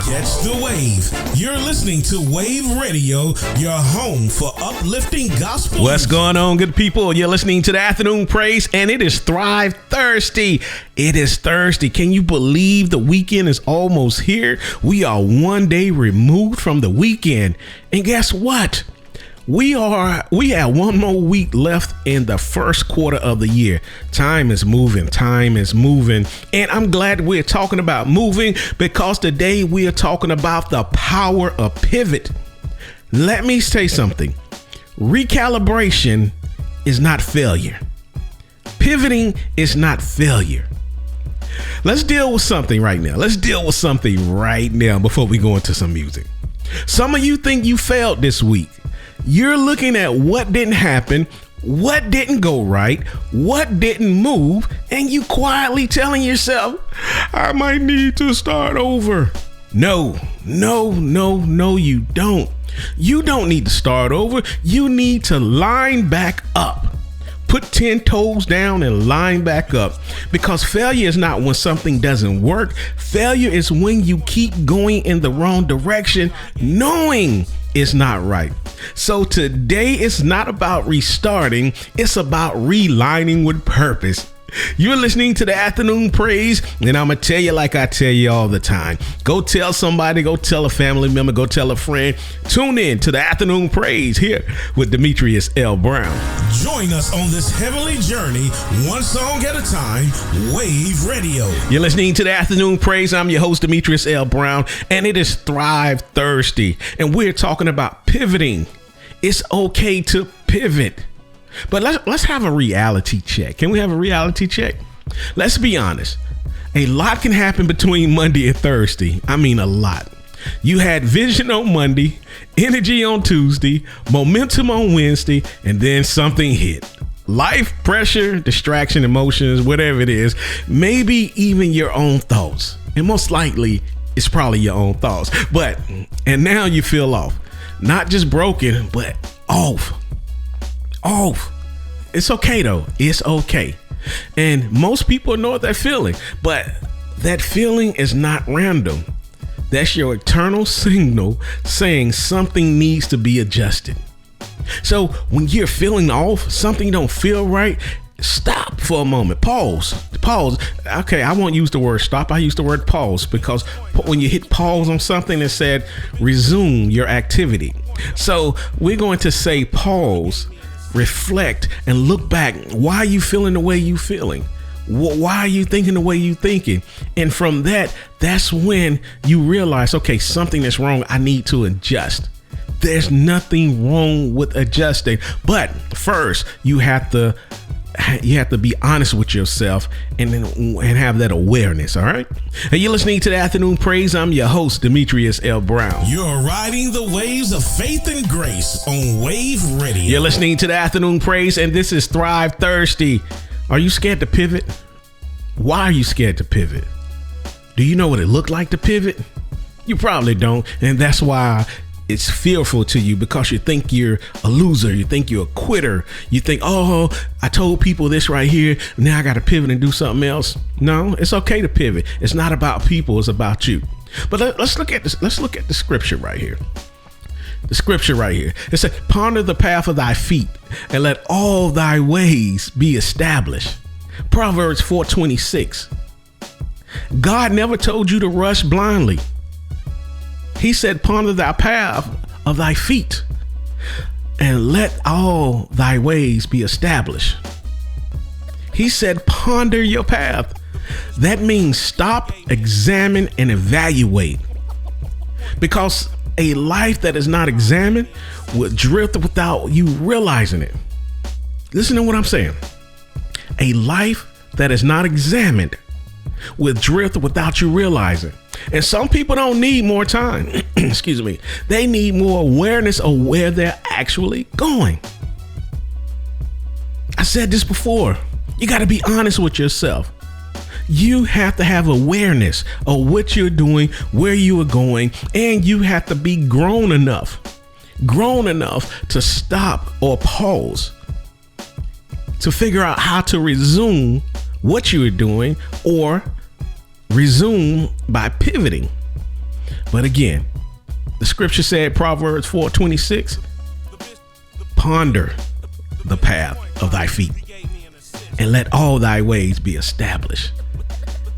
Catch the wave. You're listening to Wave Radio, your home for uplifting gospel. What's going on, good people? You're listening to the Afternoon Praise, and it is Thrive Thursday. It is Thursday. Can you believe the weekend is almost here? We are one day removed from the weekend. And guess what? We have one more week left in the first quarter of the year. Time is moving. And I'm glad we're talking about moving, because today we are talking about the power of pivot. Let me say something. Recalibration is not failure. Pivoting is not failure. Let's deal with something right now. Before we go into some music. Some of you think you failed this week. You're looking at what didn't happen, what didn't go right, what didn't move, and you quietly telling yourself, I might need to start over. No, you don't. You don't need to start over. You need to line back up. Put 10 toes down and line back up, because failure is not when something doesn't work. Failure is when you keep going in the wrong direction, knowing it's not right. So today it's not about restarting. It's about realigning with purpose. You're listening to the Afternoon Praise, and I'm going to tell you like I tell you all the time. Go tell somebody, go tell a family member, go tell a friend. Tune in to the Afternoon Praise here with Demetrius L. Brown. Join us on this heavenly journey, one song at a time, Wave Radio. You're listening to the Afternoon Praise. I'm your host, Demetrius L. Brown, and it is Thrive Thursday, and we're talking about pivoting. It's okay to pivot. But let's have a reality check. Can we have a reality check? Let's be honest. A lot can happen between Monday and Thursday. I mean, a lot. You had vision on Monday, energy on Tuesday, momentum on Wednesday, and then something hit. Life, pressure, distraction, emotions, whatever it is, maybe even your own thoughts. And most likely, it's probably your own thoughts. And now you feel off. Not just broken, but off. It's okay though. It's okay. And most people know that feeling, but that feeling is not random. That's your eternal signal saying something needs to be adjusted. So when you're feeling off, something don't feel right, stop for a moment. Pause. Okay, I won't use the word stop. I use the word pause, because when you hit pause on something, it said resume your activity. So we're going to say pause, reflect, and look back. Why are you feeling the way you feeling? Why are you thinking the way you thinking? And from that's when you realize, okay, something is wrong. I need to adjust. There's nothing wrong with adjusting. But first, you have to be honest with yourself and have that awareness. All right. Hey, you're listening to the Afternoon Praise. I'm your host, Demetrius L. Brown. You're riding the waves of faith and grace on Wave Radio. You're listening to the Afternoon Praise, and this is Thrive Thursday. Are you scared to pivot? Why are you scared to pivot? Do you know what it looked like to pivot? You probably don't. And that's why it's fearful to you, because you think you're a loser. You think you're a quitter. You think, oh, I told people this right here. Now I got to pivot and do something else. No, it's okay to pivot. It's not about people. It's about you. But let's look at this. Let's look at the scripture right here. The scripture right here. It said, ponder the path of thy feet and let all thy ways be established. Proverbs 4:26. God never told you to rush blindly. He said, ponder thy path of thy feet and let all thy ways be established. He said, ponder your path. That means stop, examine, and evaluate. Because a life that is not examined will drift without you realizing it. Listen to what I'm saying. A life that is not examined will drift without you realizing. And some people don't need more time. Excuse me. They need more awareness of where they're actually going. I said this before. You got to be honest with yourself. You have to have awareness of what you're doing, where you are going, and you have to be grown enough to stop or pause, to figure out how to resume what you are doing or resume by pivoting. But again, the scripture said, Proverbs 4:26, ponder the path of thy feet and let all thy ways be established.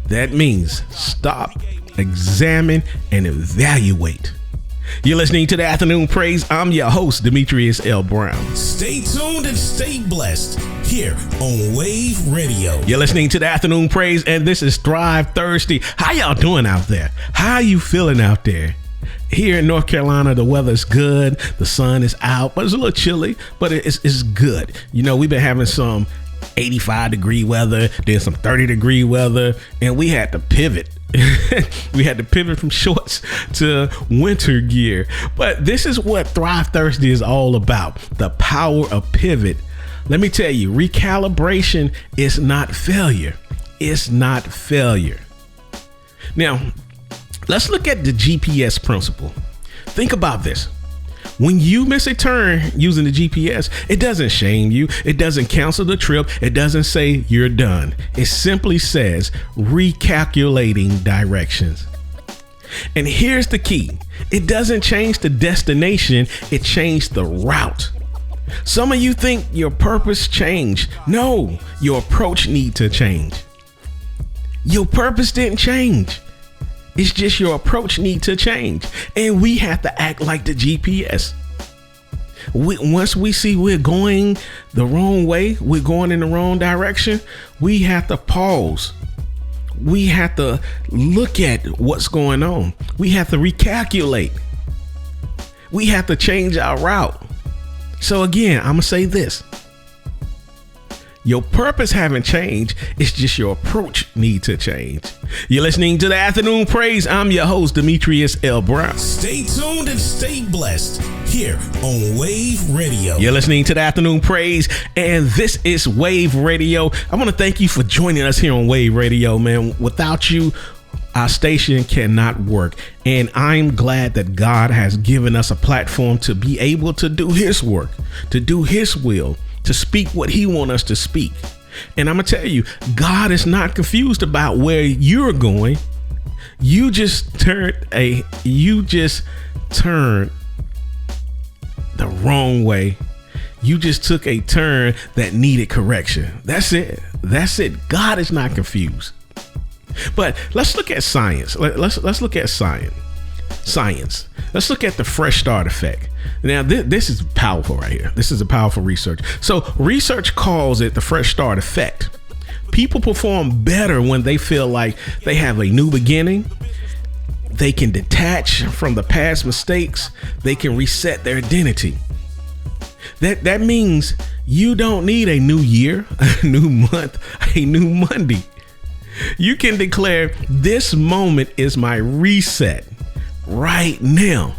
That means stop, examine, and evaluate. You're listening to the Afternoon Praise. I'm your host, Demetrius L. Brown. Stay tuned and stay blessed here on Wave Radio. You're listening to the Afternoon Praise, and this is Thrive Thursday. How y'all doing out there? How you feeling out there? Here in North Carolina, the weather's good. The sun is out, but it's a little chilly, but it's good. You know, we've been having some 85-degree weather, then some 30-degree weather, and we had to pivot. We had to pivot from shorts to winter gear. But this is what Thrive Thursday is all about, the power of pivot. Let me tell you, recalibration is not failure. It's not failure. Now, let's look at the GPS principle. Think about this. When you miss a turn using the GPS, it doesn't shame you. It doesn't cancel the trip. It doesn't say you're done. It simply says recalculating directions. And here's the key. It doesn't change the destination. It changed the route. Some of you think your purpose changed. No, your approach needs to change. Your purpose didn't change. It's just your approach needs to change. And we have to act like the GPS. Once we see we're going the wrong way, we're going in the wrong direction, we have to pause. We have to look at what's going on. We have to recalculate. We have to change our route. So again, I'm going to say this. Your purpose haven't changed. It's just your approach needs to change. You're listening to the Afternoon Praise. I'm your host, Demetrius L. Brown. Stay tuned and stay blessed here on Wave Radio. You're listening to the Afternoon Praise, and this is Wave Radio. I want to thank you for joining us here on Wave Radio, man. Without you, our station cannot work. And I'm glad that God has given us a platform to be able to do his work, to do his will, to speak what he wants us to speak. And I'm gonna tell you, God is not confused about where you're going. You just turned the wrong way. You just took a turn that needed correction. That's it. God is not confused. But let's look at science. Let's look at science. Let's look at the fresh start effect. Now, this is powerful right here. This is a powerful research. So research calls it the fresh start effect. People perform better when they feel like they have a new beginning. They can detach from the past mistakes. They can reset their identity. That means you don't need a new year, a new month, a new Monday. You can declare, this moment is my reset right now.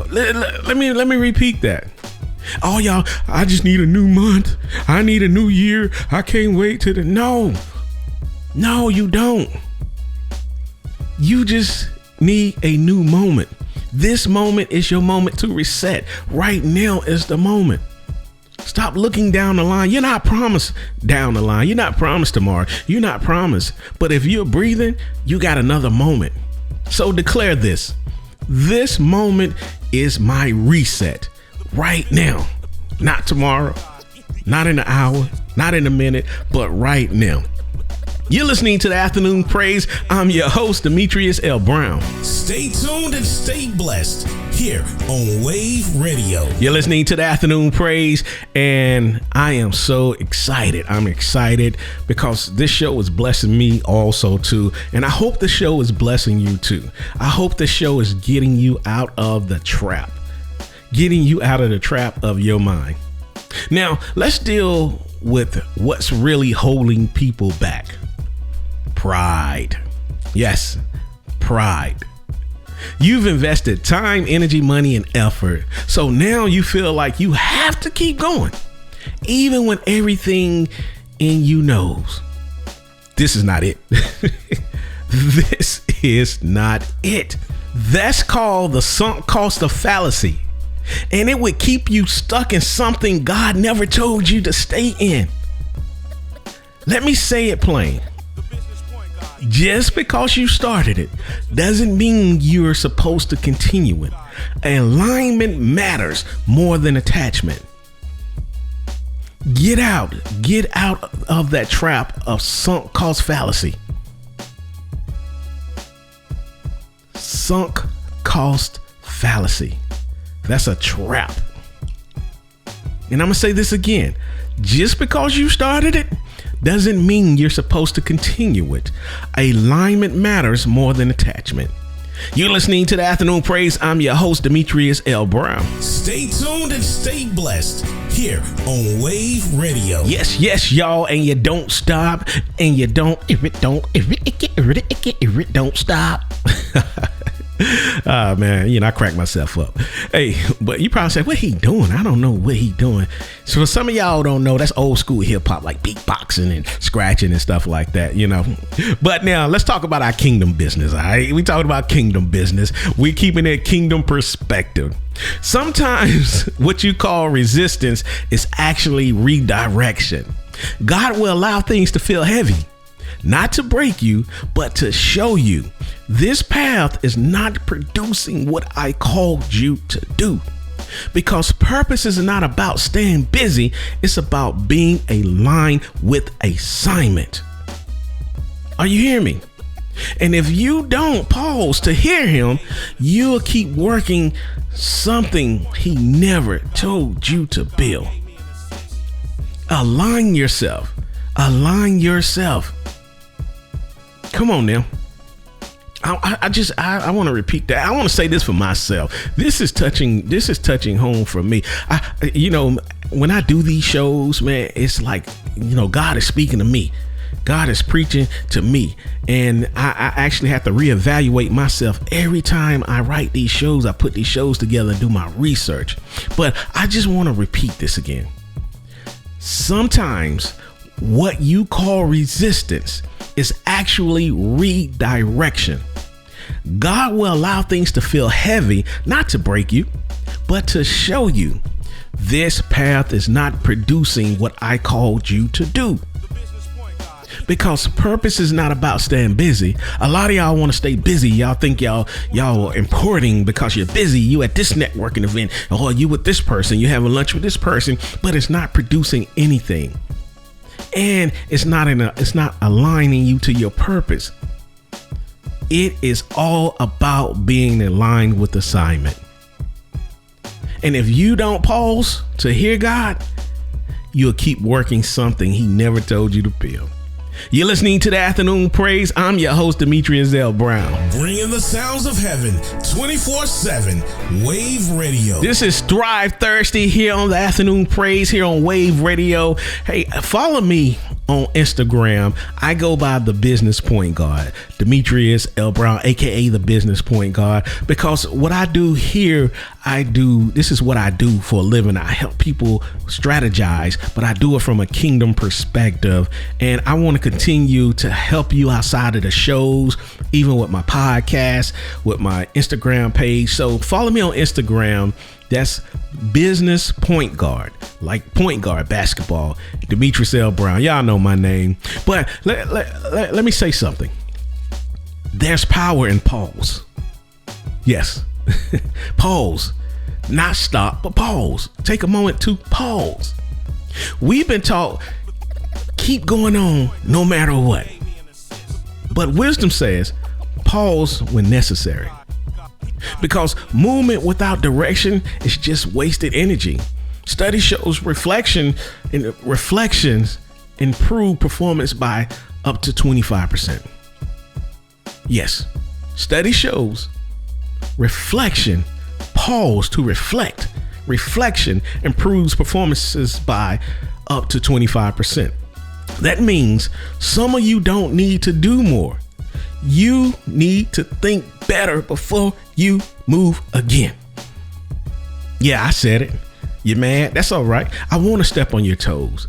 Let me repeat that. Oh, y'all, I just need a new month. I need a new year. I can't wait to no, you don't. You just need a new moment. This moment is your moment to reset. Right now is the moment. Stop looking down the line. You're not promised down the line. You're not promised tomorrow. You're not promised. But if you're breathing, you got another moment. So declare this. This moment is my reset right now. Not tomorrow, not in an hour, not in a minute, but right now. You're listening to the Afternoon Praise. I'm your host, Demetrius L. Brown. Stay tuned and stay blessed here on Wave Radio. You're listening to the Afternoon Praise, and I am so excited. I'm excited because this show is blessing me also too, and I hope the show is blessing you too. I hope the show is getting you out of the trap, getting you out of the trap of your mind. Now, let's deal with what's really holding people back. Pride. Yes, pride. You've invested time, energy, money, and effort. So now you feel like you have to keep going, even when everything in you knows this is not it. This is not it. That's called the sunk cost of fallacy. And it would keep you stuck in something God never told you to stay in. Let me say it plain. Just because you started it doesn't mean you're supposed to continue it. Alignment matters more than attachment. Get out of that trap of sunk cost fallacy. Sunk cost fallacy. That's a trap. And I'm going to say this again. Just because you started it doesn't mean you're supposed to continue it. Alignment matters more than attachment. You're listening to the Afternoon Praise. I'm your host, Demetrius L. Brown. Stay tuned and stay blessed here on Wave Radio. Yes, y'all. And you don't stop. And you don't stop. Oh man, I crack myself up. Hey, but you probably say, what he doing? I don't know what he doing. So for some of y'all don't know, that's old school hip hop, like beatboxing and scratching and stuff like that, But now let's talk about our kingdom business. All right, we talking about kingdom business. We keeping it kingdom perspective. Sometimes what you call resistance is actually redirection. God will allow things to feel heavy, not to break you, but to show you this path is not producing what I called you to do. Because purpose is not about staying busy. It's about being aligned with assignment. Are you hearing me? And if you don't pause to hear him, you'll keep working something he never told you to build. Align yourself. Align yourself. Come on now. I want to repeat that. I want to say this for myself. This is touching home for me. When I do these shows, man, it's like, God is speaking to me. God is preaching to me. And I actually have to reevaluate myself every time I write these shows. I put these shows together and do my research. But I just want to repeat this again. Sometimes what you call resistance is actually redirection. God will allow things to feel heavy, not to break you, but to show you this path is not producing what I called you to do. Because purpose is not about staying busy. A lot of y'all want to stay busy. Y'all think y'all are importing because you're busy. You at this networking event, or you with this person, you having lunch with this person, but it's not producing anything. And it's not aligning you to your purpose. It is all about being aligned with assignment. And if you don't pause to hear God, you'll keep working something he never told you to build. You're listening to the Afternoon Praise. I'm your host, Demetrius L. Brown. Bringing the sounds of heaven 24/7, Wave Radio. This is Thrive Thursday here on the Afternoon Praise here on Wave Radio. Hey, follow me on Instagram. I go by the Business Point Guard, Demetrius L. Brown, aka the Business Point Guard, because what I do here, this is what I do for a living. I help people strategize, but I do it from a kingdom perspective. And I want to continue to help you outside of the shows, even with my podcast, with my Instagram page. So follow me on Instagram. That's Business Point Guard, like point guard basketball, Demetrius L. Brown. Y'all know my name. But let me say something. There's power in pause. Yes. Pause. Not stop, but pause. Take a moment to pause. We've been taught, keep going on no matter what. But wisdom says, pause when necessary. Because movement without direction is just wasted energy. Study shows reflections improve performance by up to 25%. Yes, study shows reflection, pause to reflect. Reflection improves performances by up to 25%. That means some of you don't need to do more. You need to think better before you move again. Yeah, I said it. You mad? That's all right. I want to step on your toes.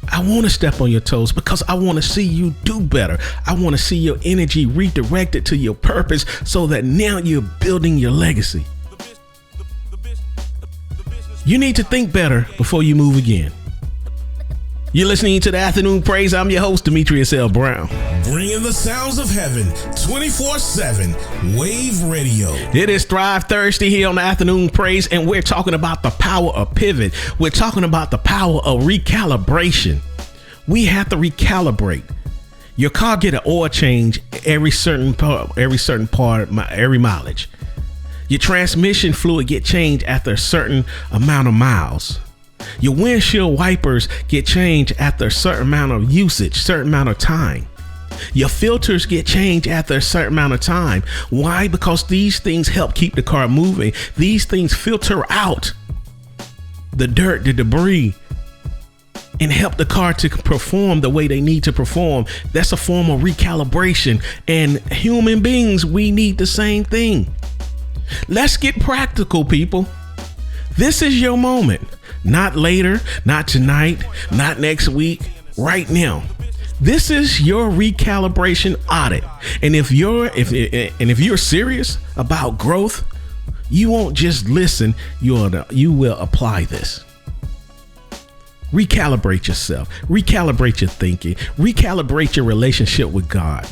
I want to step on your toes because I want to see you do better. I want to see your energy redirected to your purpose so that now you're building your legacy. You need to think better before you move again. You're listening to the Afternoon Praise. I'm your host, Demetrius L. Brown. Bringing the sounds of heaven 24/7 Wave Radio. It is Thrive Thursday here on the Afternoon Praise, and we're talking about the power of pivot. We're talking about the power of recalibration. We have to recalibrate. Your car get an oil change every mileage. Your transmission fluid get changed after a certain amount of miles. Your windshield wipers get changed after a certain amount of usage, certain amount of time. Your filters get changed after a certain amount of time. Why? Because these things help keep the car moving. These things filter out the dirt, the debris, and help the car to perform the way they need to perform. That's a form of recalibration. And human beings, we need the same thing. Let's get practical, people. This is your moment. Not later, not tonight, not next week, right now. This is your recalibration audit. And if you're serious about growth, you won't just listen, you will apply this. Recalibrate yourself, recalibrate your thinking, recalibrate your relationship with God,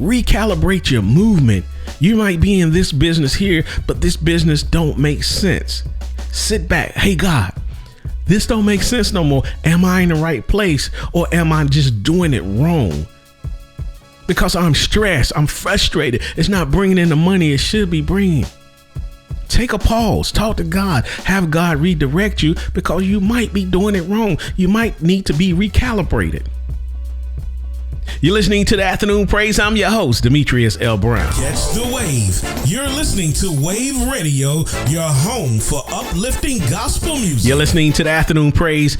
recalibrate your movement. You might be in this business here, but this business don't make sense. Sit back. Hey, God, this don't make sense no more. Am I in the right place, or am I just doing it wrong? Because I'm stressed, I'm frustrated. It's not bringing in the money it should be bringing. Take a pause, talk to God, have God redirect you, because you might be doing it wrong. You might need to be recalibrated. You're listening to the Afternoon Praise. I'm your host, Demetrius L. Brown. Catch the wave. You're listening to Wave Radio, your home for uplifting gospel music. You're listening to the Afternoon Praise.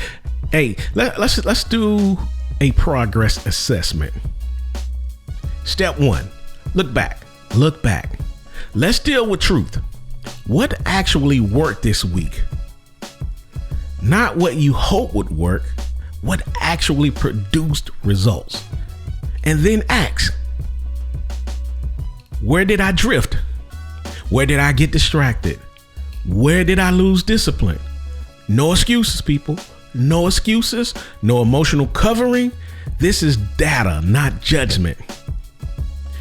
Hey, let's do a progress assessment. Step 1, look back. Let's deal with truth. What actually worked this week? Not what you hope would work, what actually produced results. And then ask, where did I drift? Where did I get distracted? Where did I lose discipline? No excuses, people. No excuses, no emotional covering. This is data, not judgment.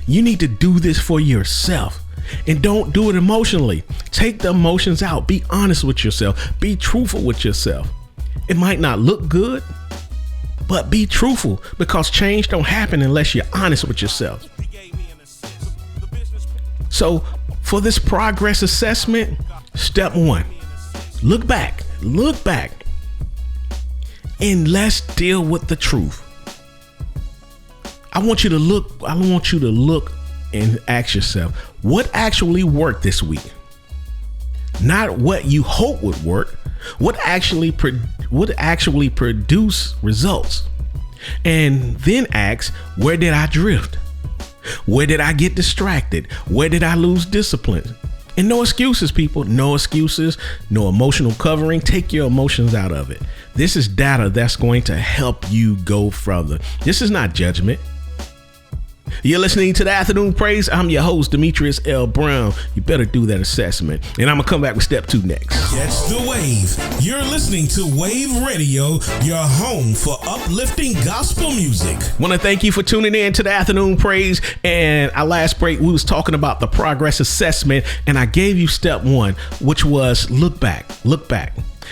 You need to do this for yourself. And don't do it emotionally. Take the emotions out. Be honest with yourself. Be truthful with yourself. It might not look good, but be truthful, because change don't happen unless you're honest with yourself. So for this progress assessment, step 1, look back, and let's deal with the truth. I want you to look and ask yourself, what actually worked this week? Not what you hope would work, what actually produce results. And then ask, where did I drift? Where did I get distracted? Where did I lose discipline? And no excuses, people. No excuses, no emotional covering. Take your emotions out of it. This is data that's going to help you go further. This is not judgment. You're listening to the Afternoon Praise. I'm your host, Demetrius L. Brown. You better do that assessment. And I'm going to come back with step 2 next. Catch the wave. You're listening to Wave Radio, your home for uplifting gospel music. I want to thank you for tuning in to the Afternoon Praise. And our last break, we was talking about the progress assessment. And I gave you step 1, which was look back.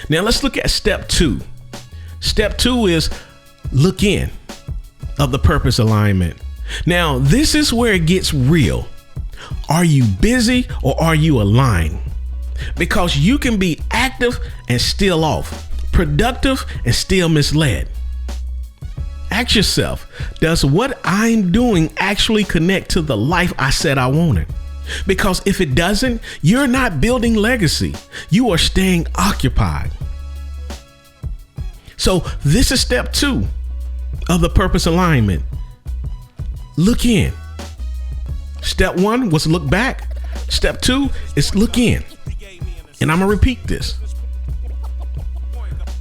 Now let's look at step 2. Step 2 is look in of the purpose alignment. Now, this is where it gets real. Are you busy or are you aligned? Because you can be active and still off, productive and still misled. Ask yourself, does what I'm doing actually connect to the life I said I wanted? Because if it doesn't, you're not building legacy. You are staying occupied. So this is step 2 of the purpose alignment. Look in. Step 1 was look back. Step 2 is look in. And I'm going to repeat this.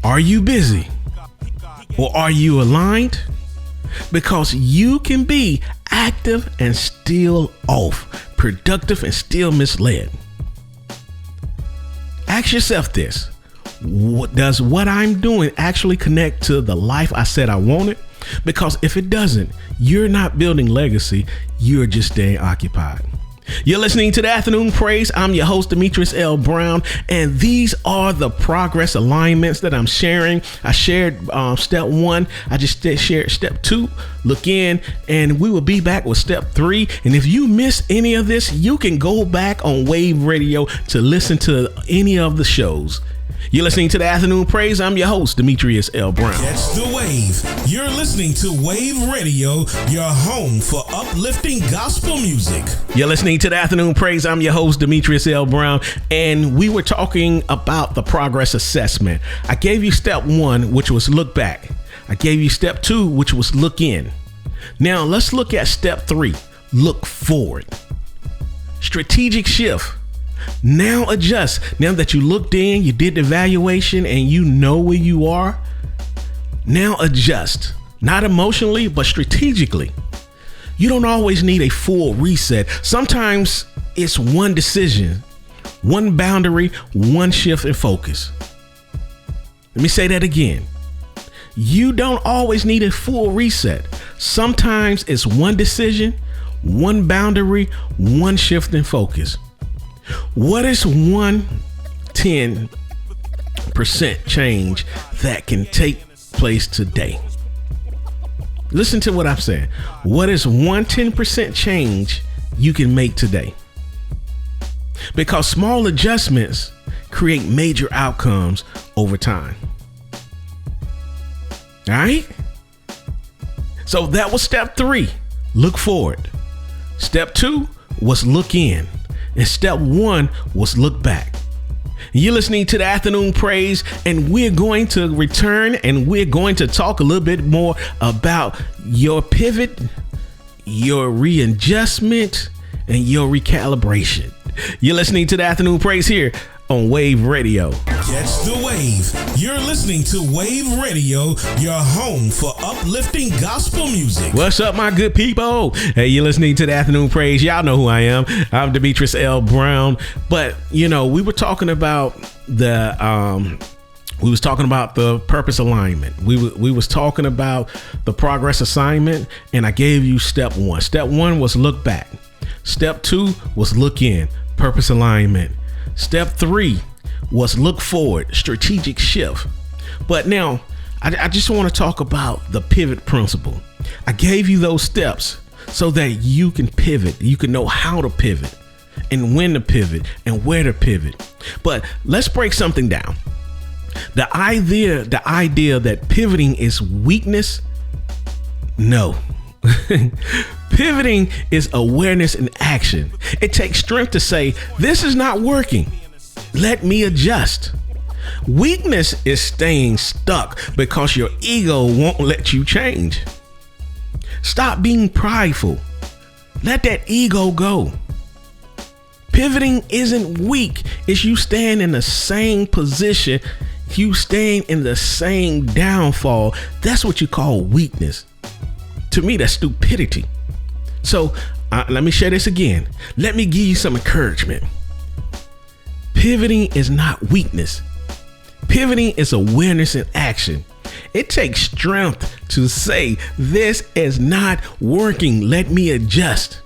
Are you busy or are you aligned? Because you can be active and still off, productive and still misled. Ask yourself this. Does what I'm doing actually connect to the life I said I wanted? Because if it doesn't, you're not building legacy. You're just staying occupied. You're listening to the Afternoon Praise. I'm your host, Demetrius L. Brown, and these are the progress alignments that I'm sharing. I shared step 1. I just shared step 2. Look in, and we will be back with step 3. And if you miss any of this, you can go back on Wave Radio to listen to any of the shows. You're listening to the Afternoon Praise. I'm your host, Demetrius L. Brown. Catch the wave. You're listening to Wave Radio, your home for uplifting gospel music. You're listening to the Afternoon Praise. I'm your host, Demetrius L. Brown, and we were talking about the progress assessment. I gave you step 1, which was look back. I gave you step 2, which was look in. Now let's look at step 3, look forward. Strategic shift. Now adjust. Now that you looked in, you did the evaluation, and you know where you are. Now adjust. Not emotionally, but strategically. You don't always need a full reset. Sometimes it's one decision, one boundary, one shift in focus. Let me say that again. You don't always need a full reset. Sometimes it's one decision, one boundary, one shift in focus. What is 110% change that can take place today? Listen to what I'm saying. What is 110% change you can make today? Because small adjustments create major outcomes over time. All right? So that was step 3. Look forward. Step 2 was look in. And step 1 was look back. You're listening to the Afternoon Praise, and we're going to return and we're going to talk a little bit more about your pivot, your readjustment, and your recalibration. You're listening to the Afternoon Praise here on Wave Radio. Catch the wave. You're listening to Wave Radio, your home for uplifting gospel music. What's up, my good people? Hey, you're listening to the Afternoon Praise. Y'all know who I am. I'm Demetrius L. Brown. But, we were talking about the purpose alignment. We was talking about the progress assignment, and I gave you step 1. Step 1 was look back. Step 2 was look in, purpose alignment. Step 3 was look forward, strategic shift. But now I just want to talk about the pivot principle. I gave you those steps so that you can pivot. You can know how to pivot and when to pivot and where to pivot. But let's break something down. The idea that pivoting is weakness. No. Pivoting is awareness and action. It takes strength to say, this is not working. Let me adjust. Weakness is staying stuck because your ego won't let you change. Stop being prideful. Let that ego go. Pivoting isn't weak. It's you staying in the same position. You staying in the same downfall. That's what you call weakness. To me, that's stupidity. So let me share this again. Let me give you some encouragement. Pivoting is not weakness. Pivoting is awareness and action. It takes strength to say, this is not working. Let me adjust.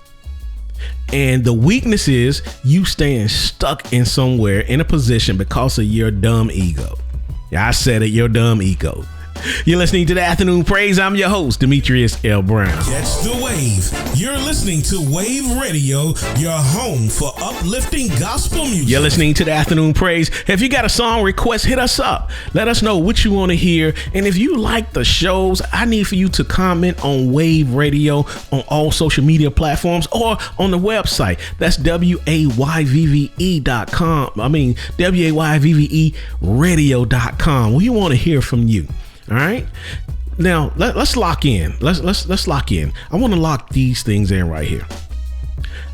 And the weakness is you staying stuck in somewhere in a position because of your dumb ego. Yeah, I said it, your dumb ego. You're listening to the Afternoon Praise. I'm your host, Demetrius L. Brown. Catch the wave. You're listening to Wave Radio, your home for uplifting gospel music. You're listening to the Afternoon Praise. If you got a song request, hit us up. Let us know what you want to hear. And if you like the shows, I need for you to comment on Wave Radio on all social media platforms or on the website. That's WAYVVE.com. WAYVVE radio.com. We want to hear from you. All right. Now let's lock in. Let's lock in. I want to lock these things in right here.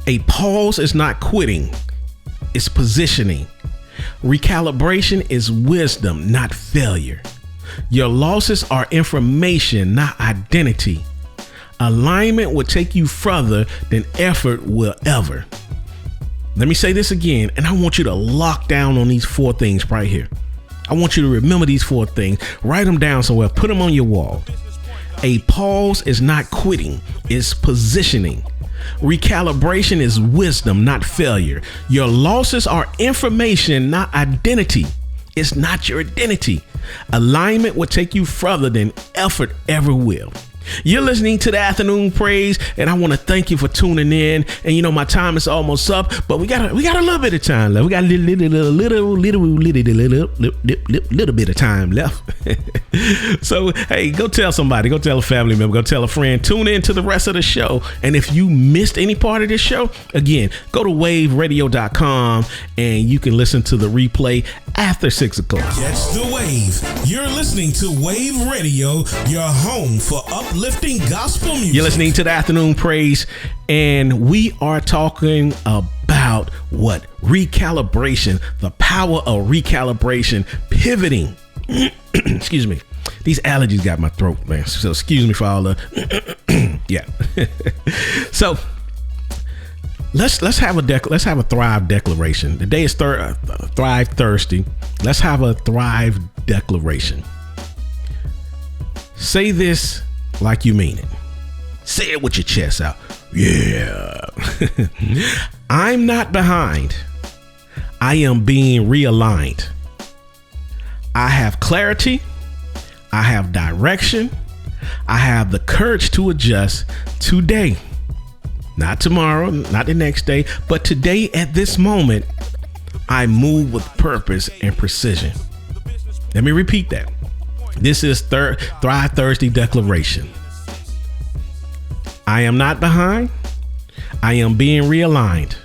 A pause is not quitting. It's positioning. Recalibration is wisdom, not failure. Your losses are information, not identity. Alignment will take you further than effort will ever. Let me say this again, and I want you to lock down on these 4 things right here. I want you to remember these 4 things. Write them down somewhere. Put them on your wall. A pause is not quitting. It's positioning. Recalibration is wisdom, not failure. Your losses are information, not identity. It's not your identity. Alignment will take you further than effort ever will. You're listening to the Afternoon Praise, and I want to thank you for tuning in. And you know, my time is almost up, but we got a little bit of time left. We got a little bit of time left. So hey, go tell somebody, go tell a family member, go tell a friend. Tune in to the rest of the show. And if you missed any part of this show, again, go to waveradio.com and you can listen to the replay after 6 o'clock. Catch the wave. You're listening to Wave Radio, your home for uplifting gospel music. You're listening to the Afternoon Praise, and we are talking about what? Recalibration, the power of recalibration, pivoting. Excuse me. These allergies got my throat, man. So excuse me for all the yeah. So let's have a Thrive declaration. Today is Thrive Thursday. Let's have a Thrive declaration. Say this like you mean it. Say it with your chest out. Yeah. I'm not behind. I am being realigned. I have clarity. I have direction. I have the courage to adjust today. Not tomorrow, not the next day, but today at this moment, I move with purpose and precision. Let me repeat that. This is Thrive Thursday declaration. I am not behind. I am being realigned.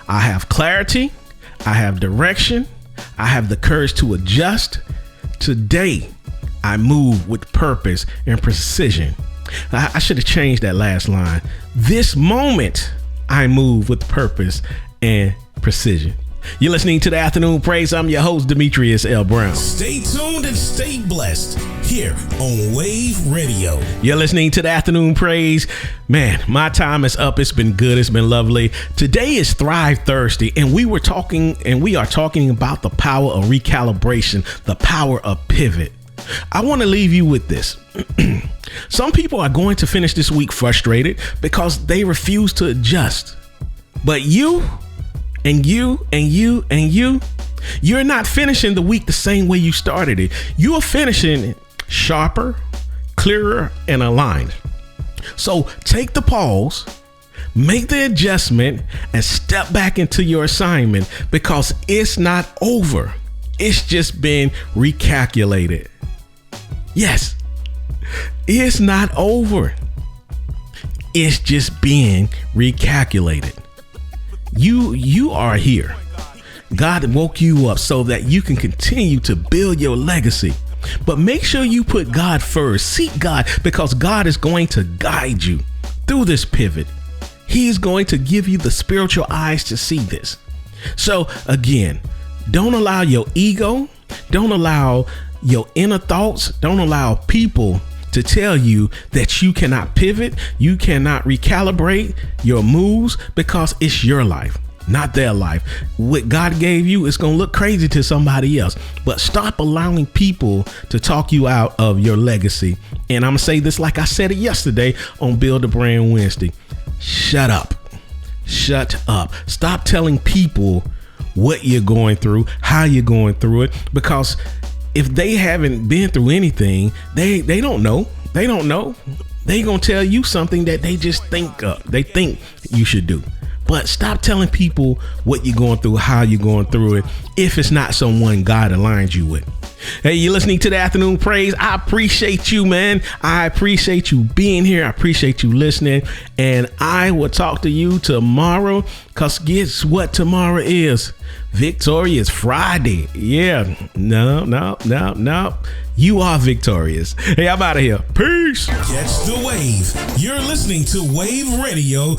I have clarity. I have direction. I have the courage to adjust. Today, I move with purpose and precision. I should have changed that last line. This moment, I move with purpose and precision. You're listening to the Afternoon Praise. I'm your host, Demetrius L. Brown. Stay tuned and stay blessed here on Wave Radio. You're listening to the Afternoon Praise. Man, my time is up. It's been good. It's been lovely. Today is Thrive Thursday, and we are talking about the power of recalibration, the power of pivot. I want to leave you with this. Some people are going to finish this week frustrated because they refuse to adjust. But you're not finishing the week the same way you started it. You are finishing it sharper, clearer, and aligned. So take the pause, make the adjustment, and step back into your assignment, because it's not over. It's just been recalculated. Yes, it's not over. It's just being recalculated. You are here. God woke you up so that you can continue to build your legacy. But make sure you put God first. Seek God, because God is going to guide you through this pivot. He's going to give you the spiritual eyes to see this. So again, don't allow your ego, don't allow your inner thoughts, don't allow people to tell you that you cannot pivot, you cannot recalibrate your moves, because it's your life, not their life. What God gave you is going to look crazy to somebody else. But stop allowing people to talk you out of your legacy. And I'm going to say this like I said it yesterday on Build a Brand Wednesday. Shut up. Shut up. Stop telling people what you're going through, how you're going through it, because if they haven't been through anything, they don't know. They don't know. They gonna tell you something that they just think you should do. But stop telling people what you're going through, how you're going through it, if it's not someone God aligns you with. Hey, you're listening to the Afternoon Praise. I appreciate you, man. I appreciate you being here. I appreciate you listening. And I will talk to you tomorrow, because guess what tomorrow is? Victorious Friday. Yeah. No. You are victorious. Hey, I'm out of here. Peace. Catch the wave. You're listening to Wave Radio,